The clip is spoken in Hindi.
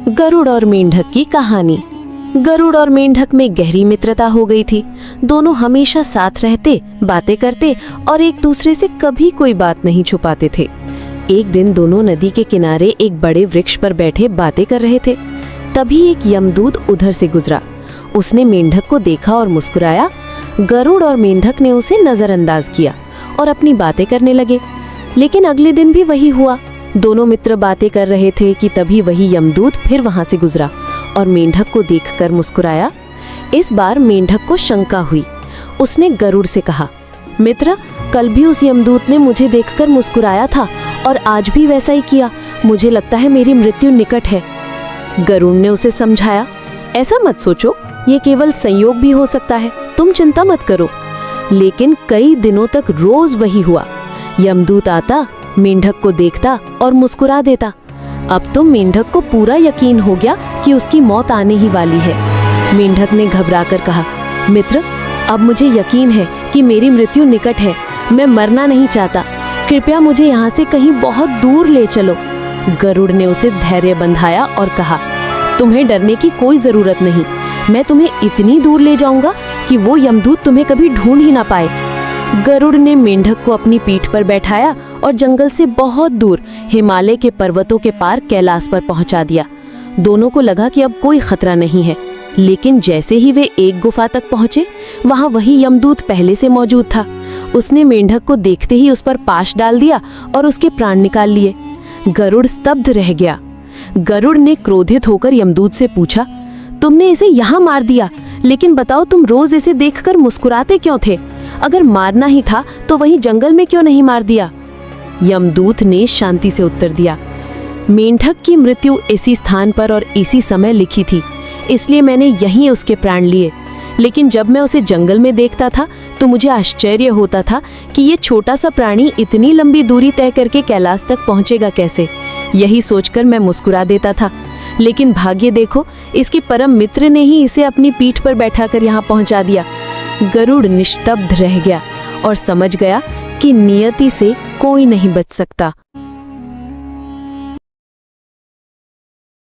गरुड़ और मेंढक की कहानी। गरुड़ और मेंढक में गहरी मित्रता हो गई थी। दोनों हमेशा साथ रहते, बातें करते और एक दूसरे से कभी कोई बात नहीं छुपाते थे। एक दिन दोनों नदी के किनारे एक बड़े वृक्ष पर बैठे बातें कर रहे थे। तभी एक यमदूत उधर से गुजरा। उसने मेंढक को देखा और मुस्कुराया। गरुड़ और मेंढक ने उसे नजरअंदाज किया और अपनी बातें करने लगे। लेकिन अगले दिन भी वही हुआ। दोनों मित्र बातें कर रहे थे कि तभी वही यमदूत फिर वहां से गुजरा और मेंढक को देखकर मुस्कुराया। इस बार मेंढक को शंका हुई। उसने गरुड़ से कहा, मित्र, कल भी उस यमदूत ने मुझे देखकर मुस्कुराया था और आज भी वैसा ही किया। मुझे लगता है मेरी मृत्यु निकट है। गरुड़ ने उसे समझाया, ऐसा मत सोचो, ये केवल संयोग भी हो सकता है, तुम चिंता मत करो। लेकिन कई दिनों तक रोज वही हुआ। यमदूत आता, मेंढक को देखता और मुस्कुरा देता। अब तो मेंढक को पूरा यकीन हो गया कि उसकी मौत आने ही वाली है। मेंढक ने घबराकर कहा, मित्र, अब मुझे यकीन है कि मेरी मृत्यु निकट है। मैं मरना नहीं चाहता। कृपया मुझे यहाँ से कहीं बहुत दूर ले चलो। गरुड़ ने उसे धैर्य बंधाया और कहा, तुम्हें डरने की कोई जरूरत नहीं। मैं तुम्हें इतनी दूर ले जाऊंगा कि वो यमदूत तुम्हें कभी ढूंढ ही ना पाए। गरुड़ ने मेंढक को अपनी पीठ पर बैठाया और जंगल से बहुत दूर हिमालय के पर्वतों के पार कैलाश पर पहुंचा दिया। दोनों को लगा कि अब कोई खतरा नहीं है। लेकिन जैसे ही वे एक गुफा तक पहुंचे, वहां वही यमदूत पहले से मौजूद था। उसने मेंढक को देखते ही उस पर पाश डाल दिया और उसके प्राण निकाल लिए। गरुड़ स्तब्ध रह गया। गरुड़ ने क्रोधित होकर यमदूत से पूछा, तुमने इसे यहाँ मार दिया, लेकिन बताओ, तुम रोज इसे देखकर मुस्कुराते क्यों थे? अगर मारना ही था तो वहीं जंगल में क्यों नहीं मार दिया? यमदूत ने शांति से उत्तर दिया, मेंढक की मृत्यु इसी स्थान पर और इसी समय लिखी थी, इसलिए मैंने यहीं उसके प्राण लिए। लेकिन जब मैं उसे जंगल में देखता था तो मुझे आश्चर्य होता था कि ये छोटा सा प्राणी इतनी लंबी दूरी तय करके कैलाश तक पहुंचेगा कैसे। यही सोचकर मैं मुस्कुरा देता था। लेकिन भाग्य देखो, इसके परम मित्र ने ही इसे अपनी पीठ पर बैठाकर यहाँ पहुंचा दिया। गरुड़ निस्तब्ध रह गया और समझ गया कि नियति से कोई नहीं बच सकता।